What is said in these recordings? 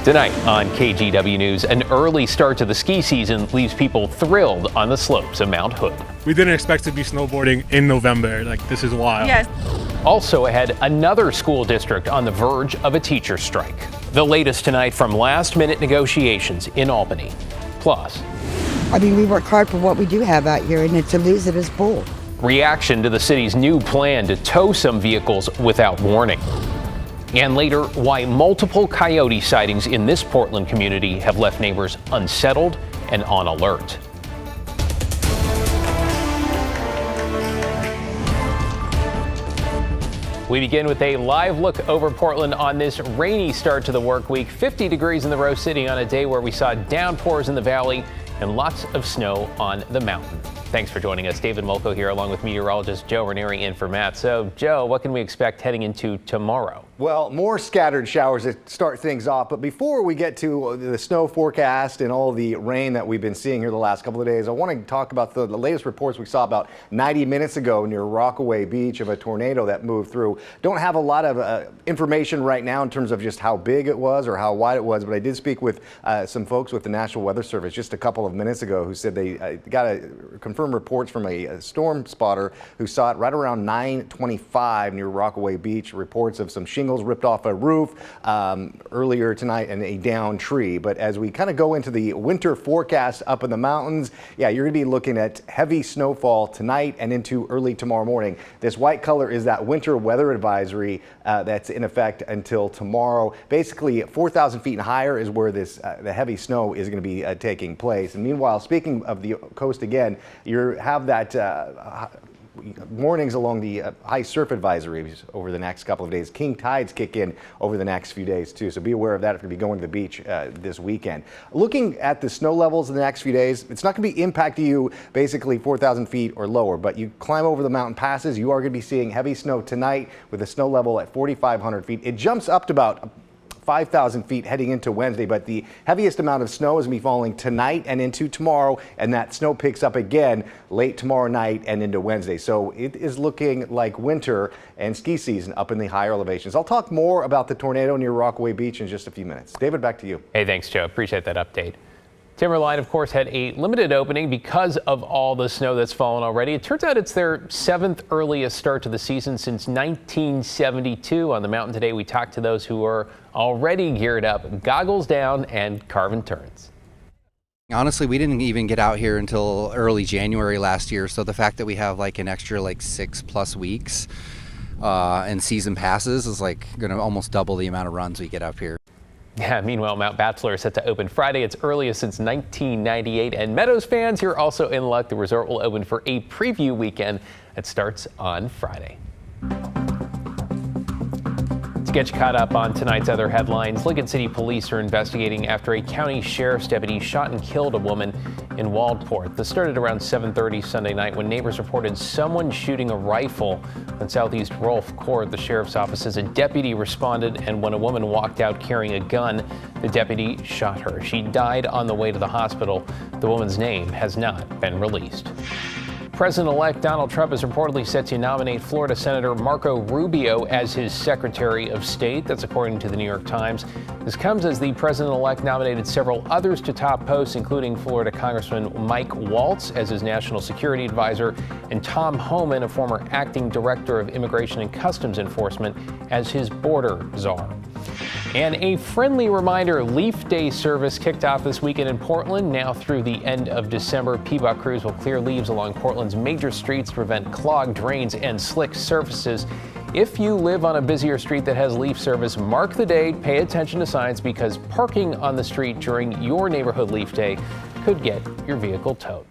Tonight on KGW News, an early start to the ski season leaves people thrilled on the slopes of Mount Hood. We didn't expect to be snowboarding in November. This is wild. Yes. Also ahead, another school district on the verge of a teacher strike. The latest tonight from last-minute negotiations in Albany. Plus, we work hard for what we do have out here, and to lose it is bull. Reaction to the city's new plan to tow some vehicles without warning. And later, why multiple coyote sightings in this Portland community have left neighbors unsettled and on alert. We begin with a live look over Portland on this rainy start to the work week. 50 degrees in the Rose City on a day where we saw downpours in the valley and lots of snow on the mountain. Thanks for joining us. David Molko here along with meteorologist Joe Ranieri in for Matt. So, Joe, what can we expect heading into tomorrow? Well, more scattered showers that start things off. But before we get to the snow forecast and all the rain that we've been seeing here the last couple of days, I want to talk about the latest reports we saw about 90 minutes ago near Rockaway Beach of a tornado that moved through. Don't have a lot of information right now in terms of just how big it was or how wide it was, but I did speak with some folks with the National Weather Service just a couple of minutes ago who said they got a confirmed reports from a storm spotter who saw it right around 9:25 near Rockaway Beach. Reports of some shingles ripped off a roof earlier tonight and a downed tree. But as we kind of go into the winter forecast up in the mountains, yeah, you're going to be looking at heavy snowfall tonight and into early tomorrow morning. This white color is that winter weather advisory that's in effect until tomorrow. Basically, 4,000 feet and higher is where this the heavy snow is going to be taking place. And meanwhile, speaking of the coast again, you have that warnings along the high surf advisories over the next couple of days. King tides kick in over the next few days too, so be aware of that if you're going to be going to the beach this weekend. Looking at the snow levels in the next few days, it's not going to be impacting you basically 4,000 feet or lower, but you climb over the mountain passes, you are going to be seeing heavy snow tonight with a snow level at 4,500 feet. It jumps up to about 5,000 feet heading into Wednesday, but the heaviest amount of snow is going to be falling tonight and into tomorrow, and that snow picks up again late tomorrow night and into Wednesday. So it is looking like winter and ski season up in the higher elevations. I'll talk more about the tornado near Rockaway Beach in just a few minutes. David, back to you. Hey, thanks, Joe. Appreciate that update. Timberline, of course, had a limited opening because of all the snow that's fallen already. It turns out it's their 7th earliest start to the season since 1972. On the mountain today, we talked to those who are already geared up, goggles down and carving turns. Honestly, we didn't even get out here until early January last year. So the fact that we have an extra 6+ weeks and season passes is going to almost double the amount of runs we get up here. Yeah, meanwhile, Mount Bachelor is set to open Friday, its earliest since 1998. And Meadows fans, you're also in luck. The resort will open for a preview weekend that starts on Friday. To get you caught up on tonight's other headlines, Lincoln City Police are investigating after a county sheriff's deputy shot and killed a woman in Waldport. This started around 7:30 Sunday night when neighbors reported someone shooting a rifle on Southeast Rolfe Court. The sheriff's office says a deputy responded, and when a woman walked out carrying a gun, the deputy shot her. She died on the way to the hospital. The woman's name has not been released. President-elect Donald Trump is reportedly set to nominate Florida Senator Marco Rubio as his Secretary of State. That's according to the New York Times. This comes as the president-elect nominated several others to top posts, including Florida Congressman Mike Waltz as his national security advisor and Tom Homan, a former acting director of Immigration and Customs Enforcement, as his border czar. And a friendly reminder, Leaf Day service kicked off this weekend in Portland. Now through the end of December, Peacock crews will clear leaves along Portland's major streets to prevent clogged drains and slick surfaces. If you live on a busier street that has leaf service, mark the date, pay attention to signs, because parking on the street during your neighborhood Leaf Day could get your vehicle towed.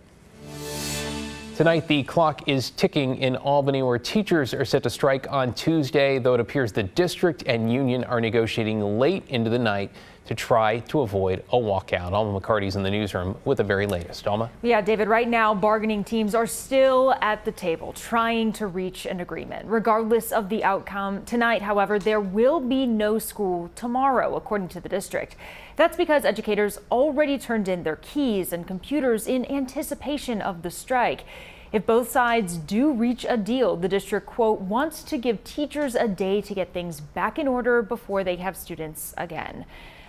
Tonight, the clock is ticking in Albany, where teachers are set to strike on Tuesday, though it appears the district and union are negotiating late into the night to try to avoid a walkout. Alma McCarty's in the newsroom with the very latest. Alma? Yeah, David, right now, bargaining teams are still at the table trying to reach an agreement. Regardless of the outcome tonight, however, there will be no school tomorrow, according to the district. That's because educators already turned in their keys and computers in anticipation of the strike. If both sides do reach a deal, the district, quote, wants to give teachers a day to get things back in order before they have students again.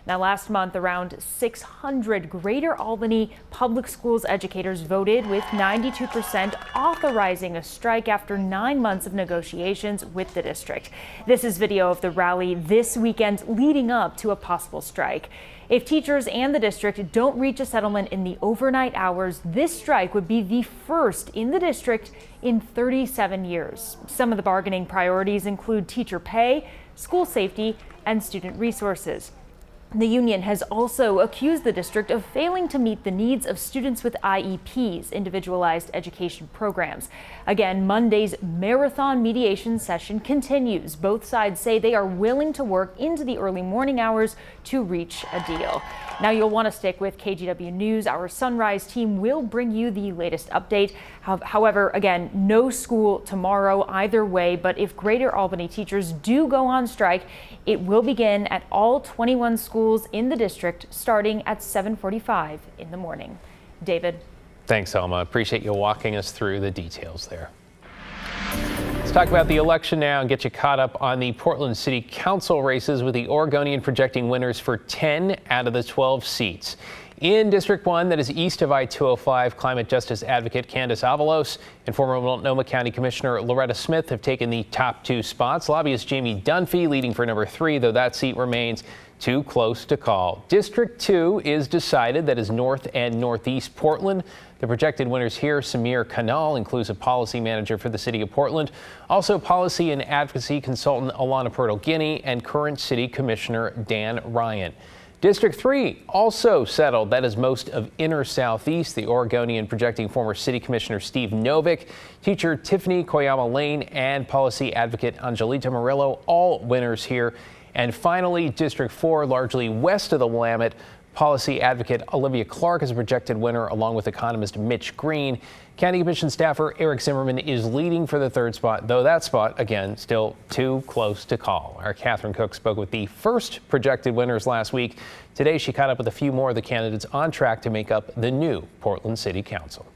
Now, last month, around 600 Greater Albany public schools educators voted with 92% authorizing a strike after 9 months of negotiations with the district. This is video of the rally this weekend leading up to a possible strike. If teachers and the district don't reach a settlement in the overnight hours, this strike would be the first in the district in 37 years. Some of the bargaining priorities include teacher pay, school safety, and student resources. The union has also accused the district of failing to meet the needs of students with IEPs, individualized education programs. Again, Monday's marathon mediation session continues. Both sides say they are willing to work into the early morning hours to reach a deal. Now, you'll want to stick with KGW News. Our Sunrise team will bring you the latest update. However, again, no school tomorrow either way, but if Greater Albany teachers do go on strike, it will begin at all 21 schools in the district starting at 7:45 in the morning. David. Thanks, Elma. Appreciate you walking us through the details there. Let's talk about the election now and get you caught up on the Portland City Council races, with the Oregonian projecting winners for 10 out of the 12 seats. In District 1, that is east of I-205, climate justice advocate Candace Avalos and former Multnomah County Commissioner Loretta Smith have taken the top 2 spots. Lobbyist Jamie Dunphy leading for number 3, though that seat remains too close to call. District 2 is decided. That is north and northeast Portland. The projected winners here: Samir Kanal, inclusive policy manager for the city of Portland, also policy and advocacy consultant Alana Purtle-Guinea, and current city commissioner Dan Ryan. District 3 also settled. That is most of inner southeast. The Oregonian projecting former city commissioner Steve Novick, teacher Tiffany Koyama Lane, and policy advocate Angelita Murillo, all winners here. And finally, District 4, largely west of the Willamette, policy advocate Olivia Clark is a projected winner, along with economist Mitch Green. County Commission staffer Eric Zimmerman is leading for the 3rd spot, though that spot, again, still too close to call. Our Catherine Cook spoke with the first projected winners last week. Today, she caught up with a few more of the candidates on track to make up the new Portland City Council.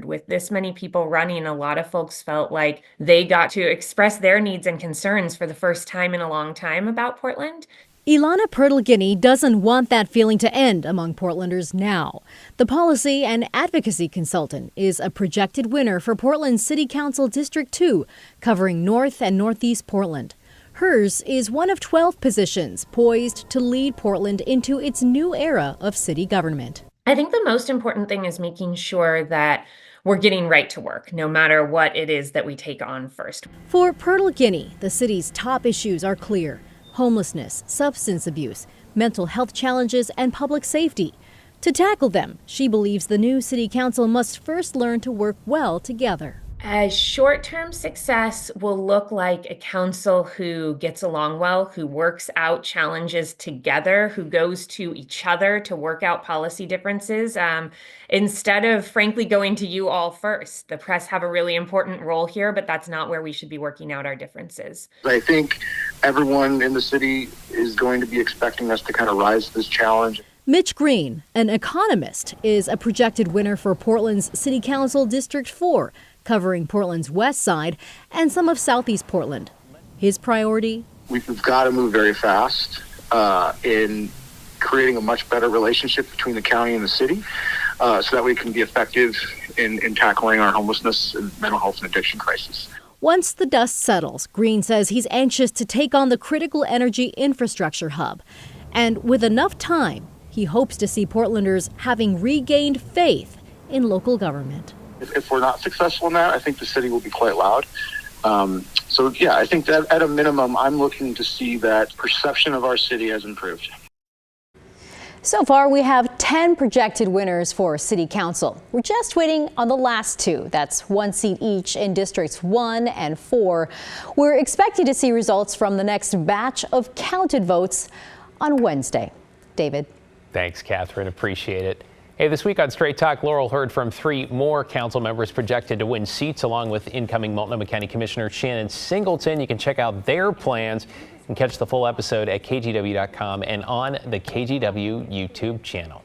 With this many people running, a lot of folks felt like they got to express their needs and concerns for the first time in a long time about Portland. Alana Purtle-Guinea doesn't want that feeling to end among Portlanders now. The policy and advocacy consultant is a projected winner for Portland City Council District 2, covering North and Northeast Portland. Hers is one of 12 positions poised to lead Portland into its new era of city government. I think the most important thing is making sure that we're getting right to work, no matter what it is that we take on first. For Purtle-Guinea, the city's top issues are clear: homelessness, substance abuse, mental health challenges, and public safety. To tackle them, she believes the new city council must first learn to work well together. A short-term success will look like a council who gets along well, who works out challenges together, who goes to each other to work out policy differences, instead of, frankly, going to you all first. The press have a really important role here, but that's not where we should be working out our differences. I think everyone in the city is going to be expecting us to kind of rise to this challenge. Mitch Green, an economist, is a projected winner for Portland's City Council District 4, covering Portland's west side and some of southeast Portland. His priority? We've got to move very fast in creating a much better relationship between the county and the city so that we can be effective in tackling our homelessness and mental health and addiction crisis. Once the dust settles, Green says he's anxious to take on the critical energy infrastructure hub. And with enough time, he hopes to see Portlanders having regained faith in local government. If we're not successful in that, I think the city will be quite loud. So yeah, I think that at a minimum, I'm looking to see that perception of our city has improved. So far, we have 10 projected winners for City Council. We're just waiting on the last 2. That's 1 seat each in Districts 1 and 4. We're expecting to see results from the next batch of counted votes on Wednesday. David. Thanks, Catherine. Appreciate it. Hey, this week on Straight Talk, Laurel heard from 3 more council members projected to win seats, along with incoming Multnomah County Commissioner Shannon Singleton. You can check out their plans and catch the full episode at KGW.com and on the KGW YouTube channel.